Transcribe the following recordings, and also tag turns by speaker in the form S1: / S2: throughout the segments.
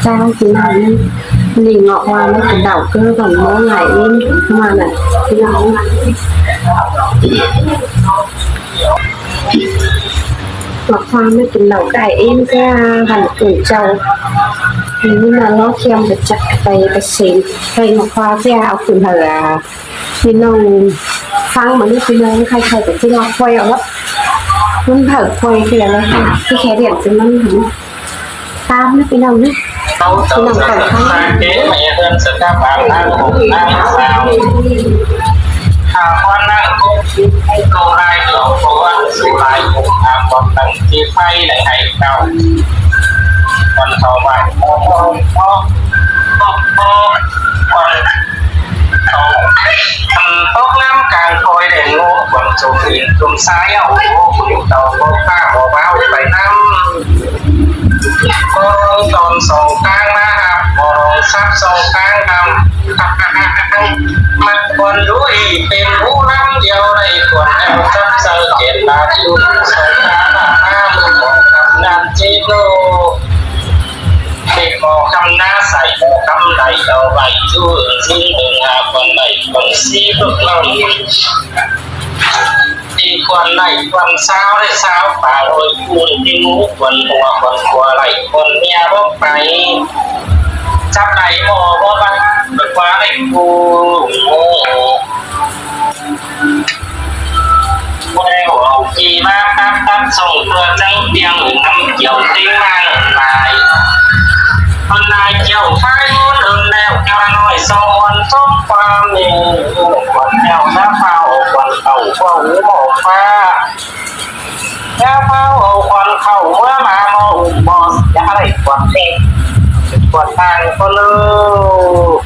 S1: sao thì này lì ngọ hoa nó cái đảo cơ còn mỗi ngày in mà này thì nào ngọ hoa mới cái đảo cải in cái hẳn tuổi trâu nhưng mà nó xem được chặt tay cái xịn cây ngọ hoa cái áo quần hở thì nó phăng mà đi thì nó khai khai cáiที่ngọ quay ở đó nó hở quay cái là cái khe điện thì nó tam nó cái nào nữa
S2: Tâu tâu sơ sa kế mẹ hơn sự ca bản năng hùng năng sao Hà quan năng cũng câu lai lộ cô ăn sự lại cũng còn tầng chia phay lại hay cao còn thầu bài còn tốt lắm càng thôi để ngô còn chủ hiện chung sai ảo ngô tàu cô pha bỏ bao để 7 năm còn sầu cang na hạp còn sắp sầu cang nằm mặt còn đuôi tìm vũ lắm điều này còn em sắp sơ kiện là chung sầu cang là na một còn cầm nằm chế lô để có cầm na xảy có cầm này đầu vậy chú xin đừng hạ còn này còn xí bước lòng thì quần này quần sao đấy sao bà ơi cuốn cái mũ quần của lại quần nghe bốc tay chắc này mò bó bắt được quá đấy cu quê của ông chị ba tắt sông thừa trắng tiếng năm chiều tiếng mang lại hôm nay chiều phái muốn hơn leo cho nói sau quần tốt qua mình quần theo giá phao quần tàu qua hú màu pha giá phao quần khẩu mưa mà màu bò giá này quần đẹp quần thang con lưu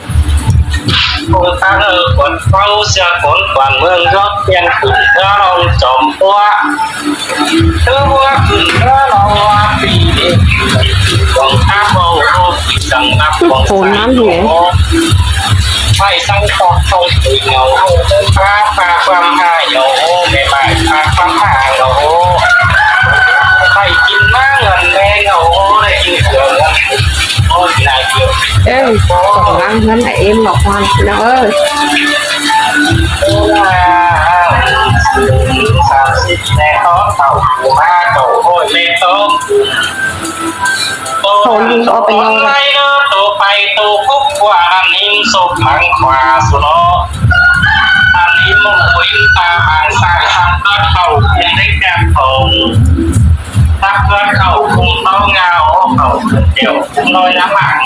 S2: cùng thang quần phao xe quần mương gót tiền khửng ra lòng trộm qua thứ qua khửng ra lòng hoa phì quần thang màu chẳng nắp quần thang phải sang tọt không từ ngầu pha pha quam hai ngầu mẹ bài pha quam hà ngầu phải chín má ngần mẹ ngầu để chịu được ôi này chịu
S1: ê còn ăn hắn lại em ngọc hoa nó ơi
S2: sao xịt nè tó tàu của ba cầu ôi mẹ tốt
S1: hồn có bên nhau rồi
S2: tổ bay tổ phúc qua anh im sụp măng khoa số nó anh im mong quên ta mang sai sang đất khẩu cùng đánh đẹp hồn tắt đất khẩu cùng tao ngào khẩu kiểu cùng nói lá mạng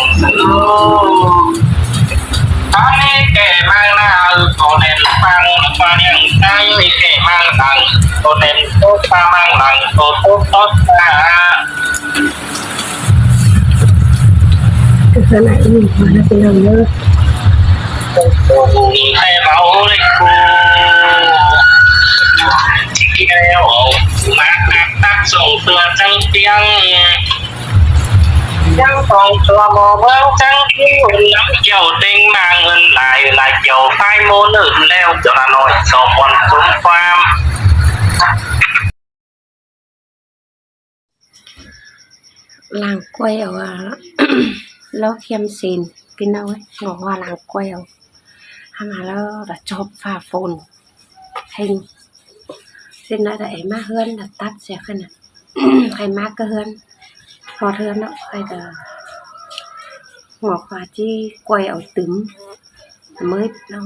S2: anh ấy kể mang nào có đèn phăng và đèn tay với kể mang đằng có đèn tốt ta mang đằng tốt ta
S1: cái này mình nói là cái nào nữa
S2: hay bảo đấy cô chị đeo mát tác dụng tựa trăng tiếng trăng phòng tựa mò bớt trăng kêu nắm chiều tinh mang ngân lại chiều phai môn ẩn leo cho là nổi sổ còn xuống farm
S1: làng quay ở nó khiêm xin cái nào ấy ngõ hoa làng queo hay mà nó đã chộp pha phồn hình xin nói là em má hơn là tắt sẽ khăn à hay má cơ hơn ngọt hơn đó hay là ngọt hoa chi quay ở tứng mới nó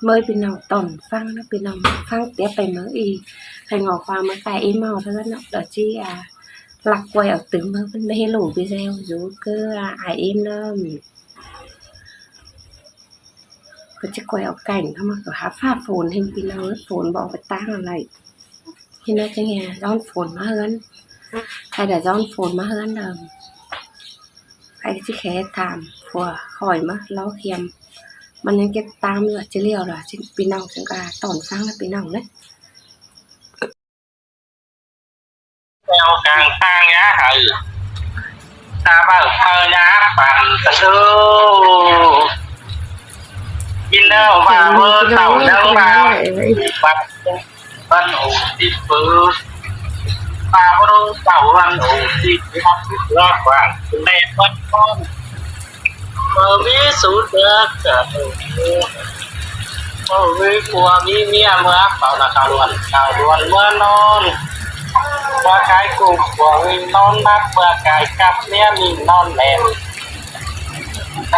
S1: mới bên nào tỏn phăng nó bên nào phăng tiếpไปmới y hay ngọt hoa mới phải im màu hơn đó đó chi à lạc quay ở tứng mà vẫn mê lủ video dù cứ ai im đó cứ chỉ quay ở cảnh thôi mà có há pha phồn hình pin nào phồn bỏ vật tang là lại thì nó chẳng nghe giòn phồn má hơn hay là giòn phồn má hơn là hay chỉ khé thảm của khỏi má lo khiêm mà nên cái tam là chỉ liều là chỉ pin nào chẳng cả tỏn sang là pin nào đấy
S2: theo càng sang nhá hừ ta bảo thơ nhá bàn tư in đâu và mơ tàu đâu vào bắt bắt ủ thì phứ ป่าบรุษเต่าวันโอ้ที่รักรักกว่าคุณแม่วันก้อนมีสูตรเลือกกับมีกลัวมีเมียเมื่อเป่านาคาล้วนเมื่อนอนเมื่อกายกูกลัวมีนอนนักเมื่อกายกับเมียมีนอนแหลม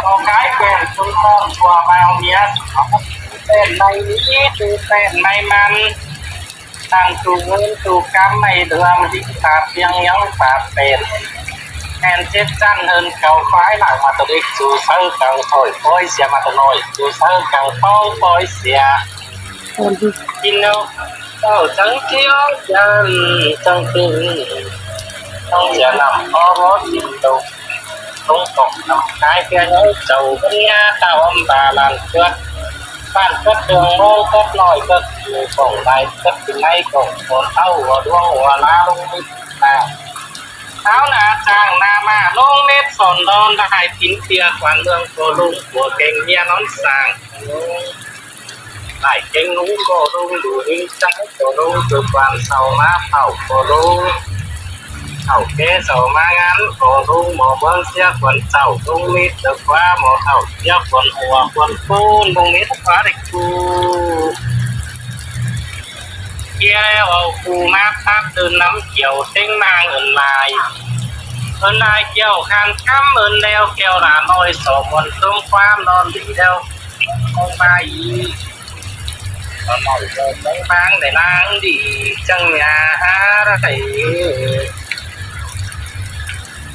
S2: เอากายเป็นคุณพ่อกลัวมาเอาเมียเป็นในนี้คือเป็นในมันตั้งตูเงินตูกำไม่เดือมที่ขาดยังขาดเป็นแอนเจ็ดจันเฮินเก่าฟ้ายหลังมาตัวเด็กจูเซอร์เก่าถอยปอยเสียมาตัวน้อยจูเซอร์เก่าเป้าปอยเสียกินแล้วเจ้าจังเที่ยวยันจังตึงต้องอย่านำอ้อรถจิตตกต้องตกน้ำกายเพียงเจ้าปัญญาตาอมตาลานเกิดบ้านก็เดืองโม่ก็ลอยก็อยู่ส่งได้ก็ถึงให้ก่งคนเท่าหัวดวงหัวล้าลงมิดนาเท้าหนาจางนามาลงเม็ดสนดอนได้กินเตียกวันเมืองโกลุงหัวเก่งเมียน้อนสางได้เก่งลุงโกลุงดูหิ้งจังโกลุงจุดวันเสามาเผาโกลุงเผาเกเสามางั้นโกลุงหมอเบิ้งเสียคนเจ้าลุงมิดเดือดว่าหมอเท่าเสียคนหัวคนปูนลุงมิดฟ้าเด็กกูเกี่ยวเอากูมาทักตื่นน้ำเกี่ยวเต้งนางเอินลายเกี่ยวคันค้ำเอินแล้วเกี่ยวหลานน้อยสมบนต้มความนอนดีแล้วคงไปนอนหน่อยเดินไม่ฟังได้นางดีจังยาอะไร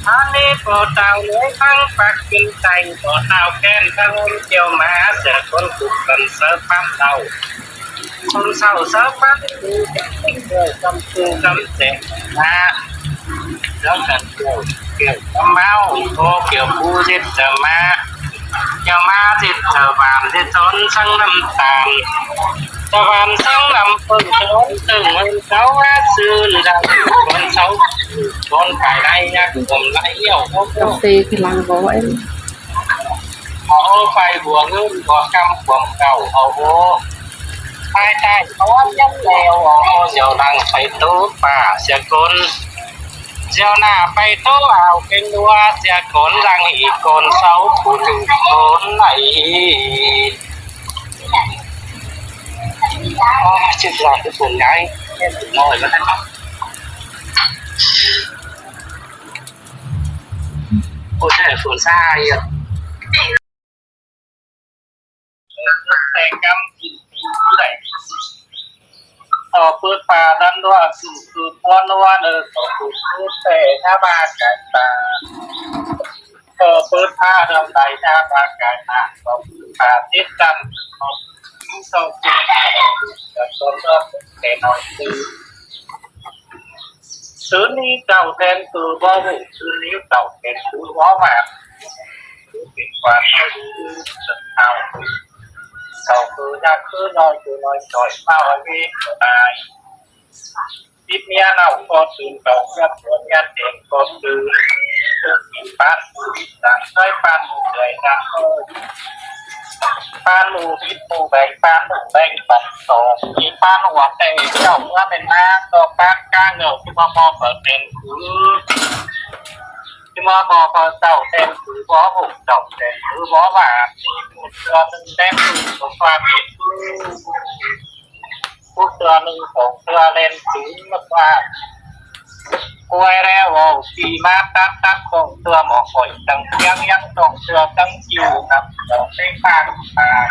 S2: อันนี้พอเต่าเนื้อทั้งปักกินใจพอเต่าแก้นทั้งเกี่ยวมาเสียคนขุดกันเสิร์ฟปั๊มเต่าคนเศร้าเสิร์ฟปั๊มดูกำปูกำเสกนะแล้วกันเกี่ยวเมาโอเกี่ยวปูเจ็ดจะมาเกี่ยวมาเจ็ดเธอบานเจ็ดจนสั่งน้ำตาลจะบานสั่งน้ำพึ่งจนตึงมันเขาว่าซื้อดังคนเศร้าคนขายได้ยากผมไหลเหี่ยวโอ้โห
S1: ตีคือลังบ่ไอ้
S2: เอาไปบัวเงินบัวกำบัวเก่าเอาโอ้ใช่เพราะว่ายังแล้วเอาเจ้าดังไปตู้ป่าเสียคนเจ้าหน้าไปตู้เอาเป็นดัวเสียคนดังอีกคนเสาผู้ถึงคนไหนอ๋อจุดหลักที่ผมย้ายน้อยแล้วนะครับโอ้ใช่ฝนซ่าอ่ะแต่กำกินที่ไหนต่อเปิดป่าดันด้วยคือป้อนว่าต่อเปิดแต่ถ้าบาไก่ตาต่อเปิดผ้าทำใดถ้าบาไก่ตาต่อเปิดผ้าติดกันต้องเก็บแต่ต้นก็แต่น้อยซื้อนี้เก่าแทนคือบ่บุซื้อนี้เก่าแทนคือบ่มาคือเป็นความไม่รู้สึกเอาเขาคือยากคือน้อยจ่อยมาไว้วิ่งตายทิพเมียเราก็ตื่นเก่ายัดหัวยัดเองก็ตื่นกินปั้นดังค่อยปั้นเลยดังปั้นหมูพิษหมูแบ่งปั้นหมูแบ่งปันสองมีปั้นหัวแต่เจ้าเมื่อเป็นนางก็ปั้นก้างเงาที่มอเปิดเป็นคือที่มอเปิดเจ้าเต็มคือบ่บุกเจ้าเต็มคือบ่ว่าตัวหนึ่งเต็มตัวความผิดผู้ตัวหนึ่งของตัวเล่นถึงมากว่ากล้วยแล้วสีมาตัดของตัวหมอข่อยตั้งยังต้องเสือตั้งคิวครับดอกเต้ปากตาย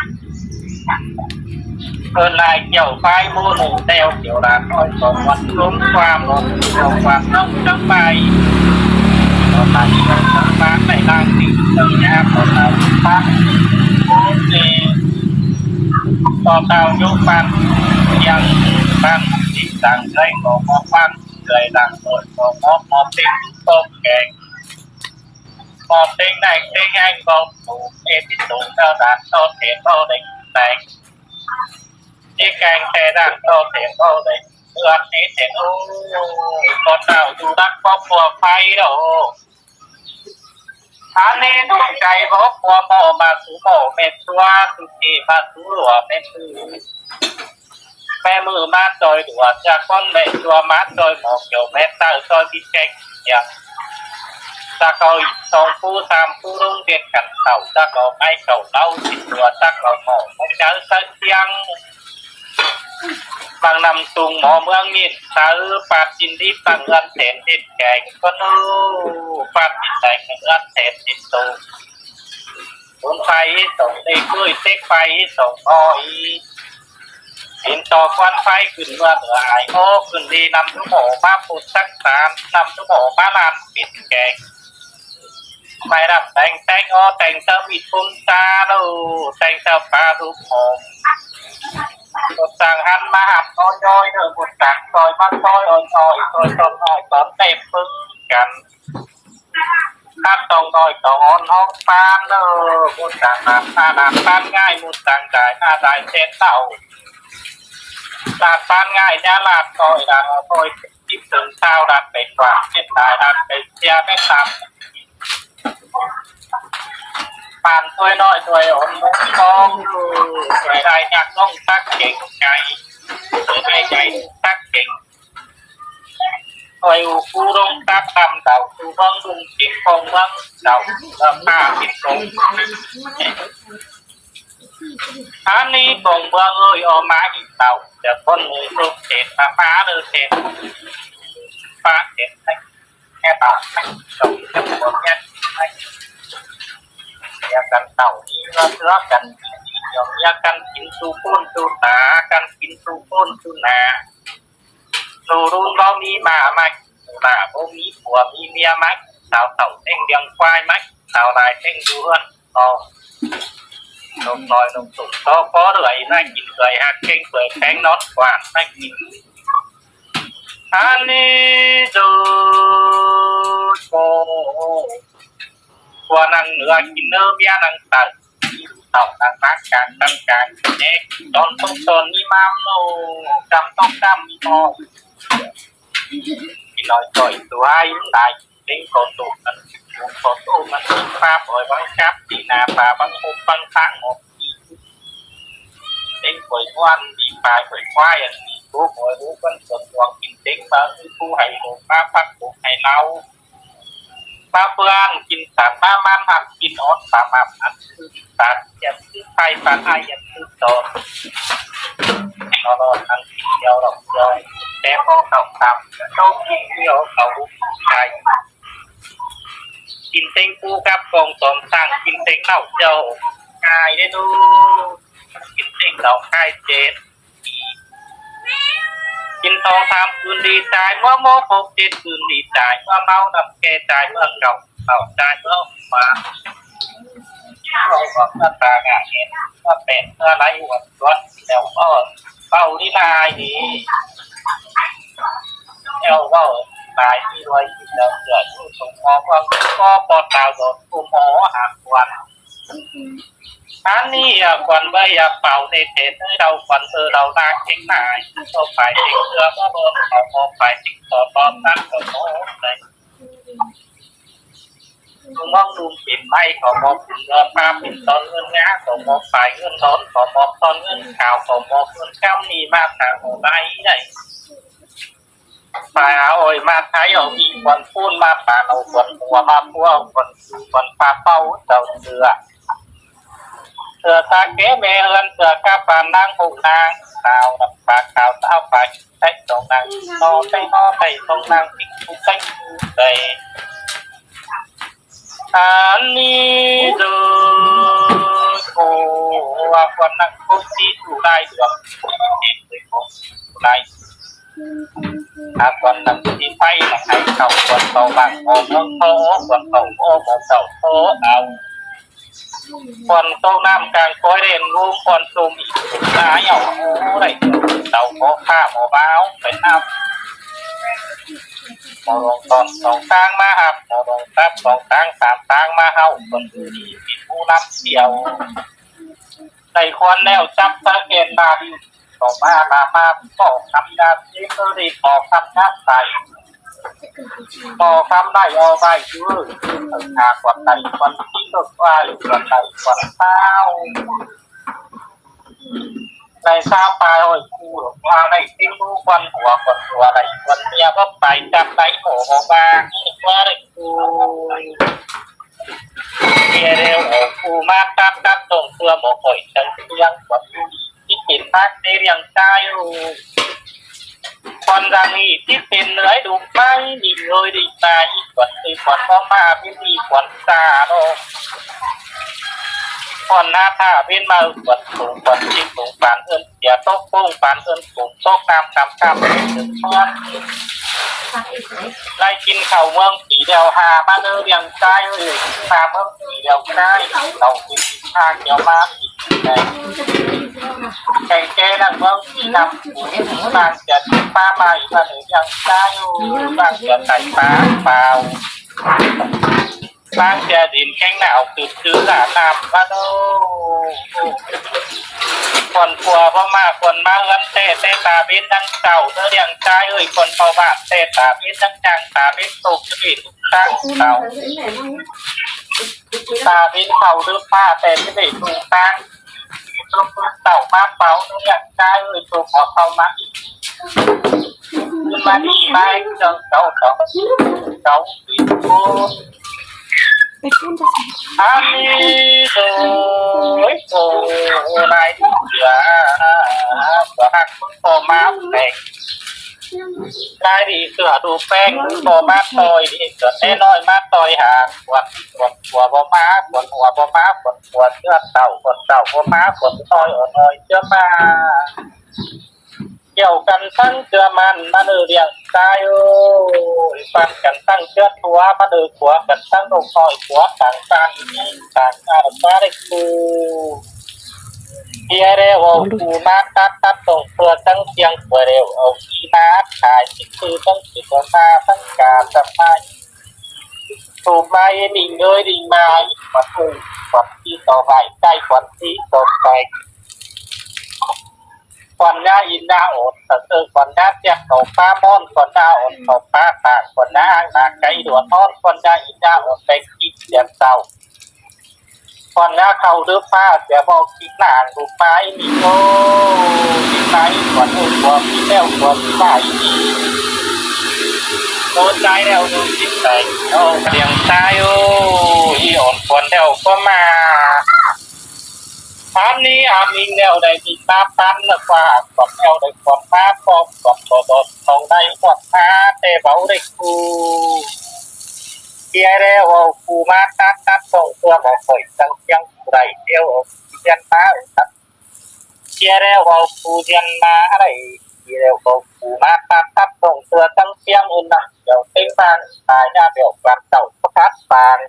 S2: เกินลายเกี่ยวไฟมูหนูเตวเกี่ยวร้านน้อยของวันล้มความล้มเกี่ยวความน้องจังไปตอนนั้นฟ้าในร่างติดตั้งยาตอนนั้นฟ้าโอเคต่อเตายุปันยังปันติดดังใจของมอปันเคยดังโดยของมอเป็นต้มแกงมอเป็นไหนเต้งไงก็ถูกเอที่สูงเท่าดันโตเทนโตได้แต่ที่แกงแต่ดันโตเทนโตได้เพื่อนี้เสียงก็เต่าดูรักครอบครัวไฟโดอันนี้ทุกใจครอบครัวโมมาสู่โมเมตัวสุขีมาสู่หลัวเมตุ แม่มือมาจอยหัวจากก้อนแม่ตัวมาจอยหมอกเกี่ยวแม่ตาจอยพิเศษอย่างจากเขาสองผู้สามผู้รุ่งเรียนกันเต่าจากเราไอ้เก่าเล่าสิตัวจากเราหมอกของเจ้าสักยังบางนำตุงหมอเมืองมิตรสาวปาจินที่ปังเงินเศษติดแกงก็นู้ปาจินใจเงินเศษติดตูต้นไฟส่งเด็กด้วยเซ็กไฟส่งอ้อยเห็นต่อควันไฟขึ้นเมื่อเหนือไอโอขึ้นดีนำทุกหมอมาปุดสักสามนำทุกหมอมาลานปิดแกงไม่รับแต่งอ้อแต่งเจ้าบิดพุ่มตาลูแต่งเจ้าปลาทุกหอมกดสั่งหันมาหันอ้อยย้อยเด้อกดสั่งซอยมาซอยอ้อยซอยต้นอ้อยตอนเต็มปึ้งกันถ้าต้องน้อยต้องอ่อนห้องปานเด้อมุดสั่งน้ำปานง่ายมุดสั่งจ่ายได้เส้นเต่าลาดปานง่ายยาลาดซอยดังซอยจิบถึงเช้าดันไปกว่าเส้นตายดันไปเชียไม่ตามปานตัวน้อยตัวอ่อนมุกมองตัวใดอยากต้องตักเก่งใจตัวใดใจตักเก่งตัวผู้ลงตักตำเต่าผู้บังลุงจิบคงบังเต่าแล้วข้าจิบคงอันนี้คงเบื้องเอ้ยออกมาอีกเต่าจะพ้นมือลูกเศษฟ้าหรือเศษฟ้าเศษแค่เต่าตกจะหมดแค่อยากกันเต่านี้ก็เลือกกันอยากกันกินสูป้นสูตากันกินสูป้นสูนาหนูรุ่นเรามีมาไหมหน้าโบมีผัวมีเมียไหมสาวเต่าเต้งเดียงควายไหมสาวลายเต้งดูเฮือนต่อลงลอยลงสุกต่อพอเหนื่อยน่ากินเหนื่อยหักเก่งเปิดแข็งน็อตกว่าน่ากินอันนี้ดูโกัวนังเหนือกินเนื้อเมียนังตัดเต่านังนักการตั้งการเน็กตอนต้นต้นนี่มามโนจำต้องจำมีมอกินลอยต่อยตัวไอ้ตายเล่นโคตุมันโคตุมันภาพอ่อยบังคับตีนาป่าบังคุบังทังหมดเล่นป่วยวันดีปลายป่วยควายอันนี้รู้ป่วยรู้กันส่วนตัวกินเด็กมาคือผู้ให้หนูมาพักผู้ให้เราป้าเพื่อนกินสารป้ามันหักกินอดสามอันคือสารอย่าซื้อไฟปานไออย่าซื้อโดนเราทางกินเดียวเราเดียวแต่พอเขาทำเขากินเดียวเขาใจกินเต็งปูกับกองสมสั่งกินเต็งเหล่าเจ้ากายได้ดูกินเต็งเหล่ากายเจ็ดกินทองทำคืนดีใจเมื่อโมหกเจ็ดคืนดีใจเมื่อเมาดำแก่ใจเมื่อเก่าเก่าใจเมื่อมาเราบอกเมื่อตางานเนี่ยเมื่อเป็นเมื่อไรหัวร้อนแล้วก็เป้าที่นายนี้แล้วก็นายที่รวยแล้วเกิดผู้สมมองว่าก็ปอดตาโดนผู้หมอหากวันอันนี้ควันไม่อยากเป่าในเทศเราควันเราหน้าเข่งนายตัวไปเข่งเรือก็โดนเขาพอไปติดต่อตอนนั้นก็โอ้เลยมองดูปิดไม่ขอมองเงินมาปิดตอนเงินงาขอมองฝ่ายเงินทอนขอมองตอนเงินข่าวขอมองเงินข้ามนี่มาทางหัวใบได้ฝ่ายเอาอ่อยมาใช้เอาอีกวันพูนมาป่าเอาวันหัวมาพัววันปลาเป้าเจ้าเสือตาเก๋เมเอินเสือข้าปานนางหูนางสาวดับปากขาวสาวไปใช้ตรงนางนอใช้นอใช้ตรงนางติดผู้ใช้ใจอันนี้ดูโอ้ว่าคนนักพูดที่ถูกได้ดวงเห็นเลยผมได้หากคนนักที่ไฟหนักให้เขาคนเบาบางโอ้เมืองโตคนเบาโอ้เมืองเต่าโตเอาคนโตน้ำกลางคอยเรียนรู้คนซูมอีกหลายเอาโอ้ได้เต่าโมข้าโมบ้าเป็นน้ำมองตอนสองทางมาหับมองตับสองทางสามทางมาเฮาคนดูดีปิดผู้น้ำเดียวใส่ควันแล้วจับตะเกียนมาดิต่อมาบอกคำยาที่เคยบอกคำยาใส่บอกคำได้เอาไปชื่อหากวันใดวันที่ตกว่าหรือวันใดวันเช้า ในซาปลายโอ้ยกูว่าในติ้วรู้ควันหัวอะไรควันเมียก็ไปจับไปโหของบ้านว่าได้กูเมียเร็วกูมากตัดตรงเพื่อหมอข่อยจังเพียงกว่ากูที่เป็นพักในเรียงใจอยู่คนรังนี้ที่เป็นเนื้อดูไม่ดีเลยดีใจกว่าที่คนพ่อมาเป็นดีกว่าตาโนคนหน้าท่าเป็นมาขวดสูงขวดจิ้มสูงปานเอิญเสียโต๊ะปุ้งปานเอิญสูงโต๊ะตามถึงช้อนไล่กินเข่าเมืองสีเดียวหามาเนื้อเรียงใจเลยหาเมืองสีเดียวได้เราคือทางเดียวมาแข่งแก่นั่งเมืองสีดำบางเสียที่ป้ามาอีกมาหนึ่งยังใจอยู่บางเสียไก่ป้าเปล่าบางเสียดินแข็งหนาวคือหลาน้ำมาดูคนกลัวเพราะมากคนมาเงินเตะตาบินทั้งเก่าเธอเรียงใจเอ้ยคนเฝ้าบ้านเตะตาบินทั้งจังตาบินตุกจีทุกตั้งเก่าตาบินเข่าหรือผ้าเตะที่ไหนทุกตั้งตุกเต่ามาเป่าเธอเรียงใจเอ้ยตุกขอเข้ามาอีกมาดีไหมจังเก่าสีโก้อันนี้โอ้นายที่เหลือตัวหักคุณโตมาแป้งนายดีเสือดูแป้งคุณโตมาต่อยดีเสือแน่น้อยมาต่อยหางขวดหัวบ่มาขวดหัวบ่มาขวดเชือเต่าบ่มาขวดต่อยเชื่อมาเกี่ยวกันทั้งเชื่อมันมาเดือเรียงตายโอ้ฟันกันตั้งเชื่อตัวมาเดือขัวกันตั้งลงคอยขัวต่างกันต่างอาบมาได้กูเฮียเร็วกูมาตัดตรงเพื่อตั้งเสียงเพื่อเร็วเอาขี้นาขายจิตคือตั้งจิตมาตั้งการสบายถูกมาเอ็นเลยดีมาปัดถูกปัดที่ต่อไปใกล้ปัดที่ต่อไปก่อนหน้าอินหน้าอดก่อนหน้าเจียบเขาป้าม่อนก่อนหน้าอดเขาป้าต่างก่อนหน้าอ่างนางไก่หัวทอดก่อนหน้าอินหน้าอดไปกินเสียงเศร้าก่อนหน้าเขาเดือป้าเสียบอกกินหนางถูกไม้มีโก้กินไม้ก่อนอื่นก่อนพี่แล้วก่อนไม้โดนใจแล้วดูจิตใจโอ้เสียงตายโอ้อีอ่อนคนเดียวก็มาอันนี้อามิงแนวใดที่มาพันนะกว่าก่อนแนวใดก่อนมาปอมก่อนโดดตรงใดก่อนมาเตะเบาได้กูเกียร์แล้วกูมาตัดตรงตัวหมอคอยตั้งยังไรเดียวเรียนมาครับเกียร์แล้วกูเรียนมาอะไรเกียร์แล้วกูมาตัดตรงตัวตั้งเสียงอุ่นนะเดี๋ยวเต็งบางตายยาเดี๋ยวกลางเต่าพัดบาง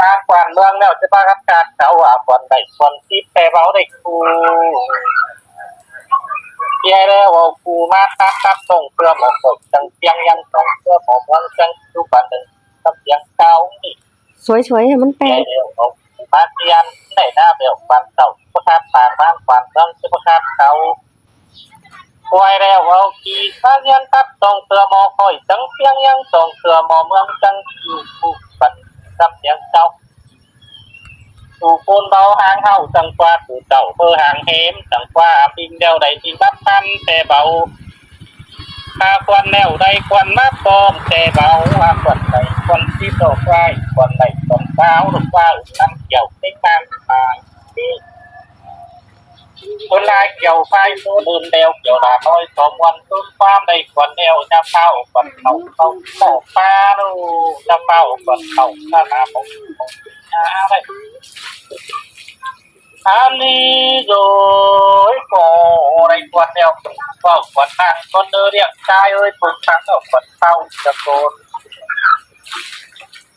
S2: ทางกวานเมืองแล้วจะมารับการเขาว่าคนใดคนที่แปลเบาได้กูเย่แล้วกูมาตัดตรงเพื่อหมอสดจังเพียงยังตรงเพื่อหมอเมืองจังทุกวันหนึ่งกับยังเก่านี่
S1: สวยๆให้มันแปลง
S2: มาเรียนในหน้าเบลกวานเต่าประคับทางบ้านกวานเมืองจะประคับเขาป่วยแล้วขี่ข้ายันตัดตรงเพื่อหมอคอยจังเพียงยังตรงเพื่อหมอเมืองจังอยู่ทุกวันกับยังเก่าถูกปูนเบาหางเฮาจังกว่าถูกเต่าเพื่อหางเฮมจังกว่าปิงเดียวใดที่บัดทันแต่เบาถ้าควันแนวใดควันมาปอมแต่เบาว่าควันใดควันที่โตไฟควันใดควันเท้าหรือว่าน้ำเกี่ยวเต็มบางตายคนลายเกี่ยวไฟตัวเดินเดียวเกี่ยวดาน้อยสองวันต้นความใดควันแนวจะเฝ้าควันเขาป้าดูจะเฝ้าควันเขาข้าน้ำของอะไรอันนี้โดยก็ในควันเดียวก็ควันนั่งคนเดินเรียกชายเอ้ยถูกทั้งเอาควันเข้าจะโดน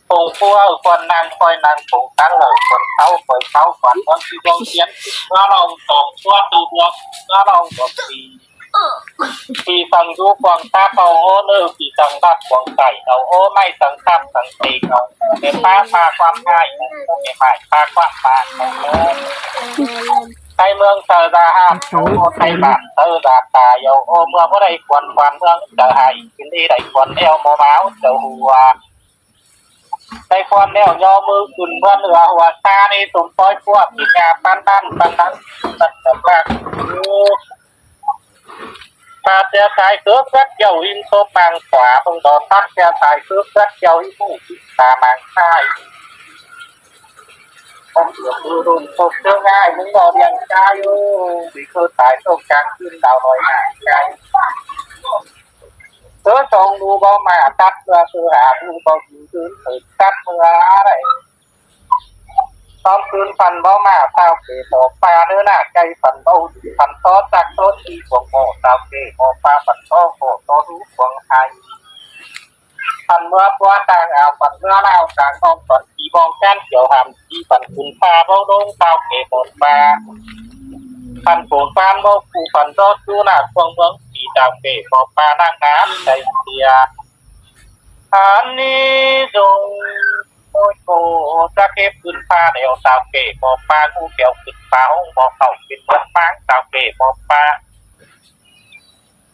S2: ถูกพัวควันนั่งคอยนั่งถูกทั้งเลยควันเข้าคอยเข้าควันบางทีบางเสียงก็ลองตกพัวตัวบวกก็ลองตกปีสังยูกวางตาเอาโอเนอร์ปีสังดัดกวางไก่เอาโอไม่สังตับสังตีเอาเป็นป้าพาความง่ายเป็นหมายพาความพาไทยเมืองเตอร์ดาฮามโอไทยบ้านเตอร์ดาตาโยโอเมืองผู้ใดควรเมืองเตอร์ไฮกินที่ใดควรเอลโมเมาส์เตอร์หัว ในความแนวยอมือขึ้นเมื่อเหนือหัวตาในสมปอยพวกมีงาปั้นนั่นปั้นนั้นตัดแต่ปากตาเสียสายเกือบรัดเยาวินโซมังขวาตรงต่อทักเสียสายเกือบรัดเยาวินผู้ตามังซ้ายผมเกือบดูรุนตกเชื่อง่ายมึงรอเรียงใจอยู่วิเคราะห์สายตกกลางขึ้นดาวลอยหายใจเธอจงดูบ่มาตัดเมื่อคือหาดูบ่ถึงคืนถึงตัดเมื่ออะไรตอนคืนฟันบ่มาเท้าเกตอกปลาเนื้อหน้าไก่ฟันโตฟันโตจากโตที่ขวงโง่เท้าเกตอกปลาฟันโตโคโตรู้ขวงไทยฟันเมื่อปัวต่างเอาฟันเมื่อเล่าต่างต้องฟันทีบองแก้นเขียวหำที่ฟันคุณปลาเบ้าดงเท้าเกตอกปลาฟันโผล่ฟันบ่ปูฟันโตจูหน้าขวงเมืองสีดาวเกตอกปลานั่งน้ำใจเสียอันนี้จงโอ้ยโอ้จะเก็บขึ้นปลาเดี๋ยวสาวเก๋บอกปลากูเกี่ยวขึ้นปลาห้องบอกเขาเป็นเดือนฟางสาวเก๋บอกปลา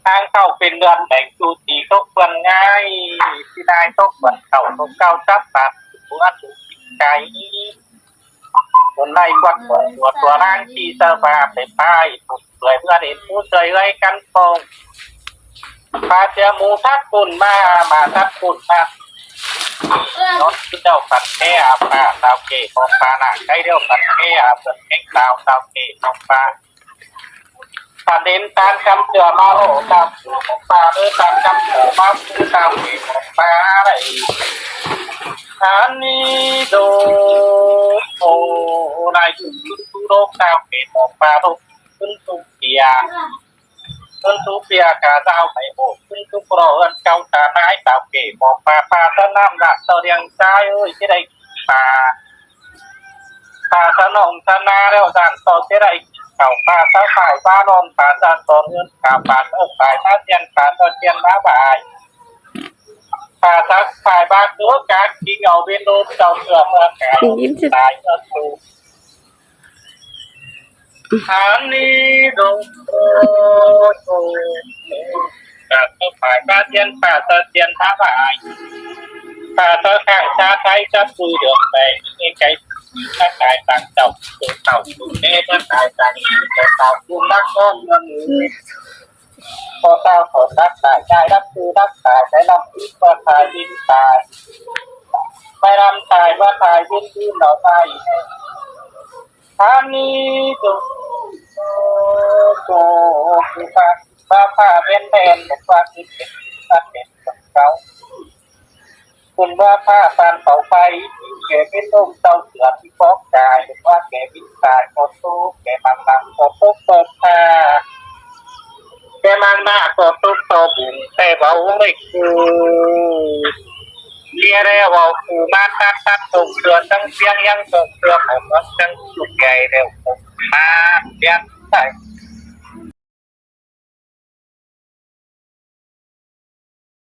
S2: ทางเข้าเป็นเดือนแบ่งจูตีตกเปื่อนง่ายที่ได้ตกเปื่อนเข่าตกเก้าจับตัดหัวถูกไก่คนไล่กวัดตัวร่างที่เสื้อผ้าไปป้ายถูกเปื่อยเพื่อนเห็นผู้เฉยไว้กันฟองปลาเจ้าหมูทัดปุ่นมาทัดปุ่นมารถเจ้าปัดแค่อาปาสาวเก๋ของปลาหนักใช้เดียวปัดแค่อาเปิดแข่งสาวเก๋ของปลาประเด็นการจำเสือมาโหตามของปลาหรือการจำเสือมาคือสาวเก๋ของปลาอะไรอันนี้โดโอ้นายจุดโลกสาวเก๋ของปลาโลกขึ้นสุเกียขึ้นสุเกียกาเจ้าไผ่โบขึ้นสุโปรเอินเจ้าตาไม้สาวเก๋ของปลาต้นน้ำดักเต่าเรียงใจเอ้ยที่ได้ปลาสนองชนะแล้วจานต่อที่ได้เข่าปลาถ้าขายปลานอนปลาจานต่อเงินปลาขายถ้าเทียนปลาต่อเทียนมาบ่ายปลาถ้าขายปลาตัวกากกินเอาเป็นโดนเจ้าเสือเมื่อแก่ตายเมื่อสูอันนี้โดนโอ้การตัวขายปลาเทียนปลาต่อเทียนมาบ่ายปลาถ้าข้างชาไทยจะปูเดือดไปนี่ไก่ถ้าตายต่างเจ้าตัวเต่าตัวเน่ถ้าตายต่างตัวเต่าตัวรักก้อนเงินพอเต่าผลรักตายใจรักคือรักตายได้รับอีกว่าตายยินตายไม่รำตายว่าตายยินที่เราตายอันนี้ตัวคือผ้าเป็นบอกว่าคิดเป็นสัตว์เป็นของเขาคุณว่าผ้าฟานเผาไฟแกเป็นลมเศร้าเสือที่ฟอกกายหรือว่าแกวิตายก็ตู้แกมังนังก็ตุกตกผ้าแกมังหน้าก็ตุกตบุญแต่เบาไม่คือเรียได้ว่าคือมาตัดตกเดือนตั้งเสียงยังตกเดือนผมว่าตั้งจุดใหญ่เร็วผมมาเสียงใส่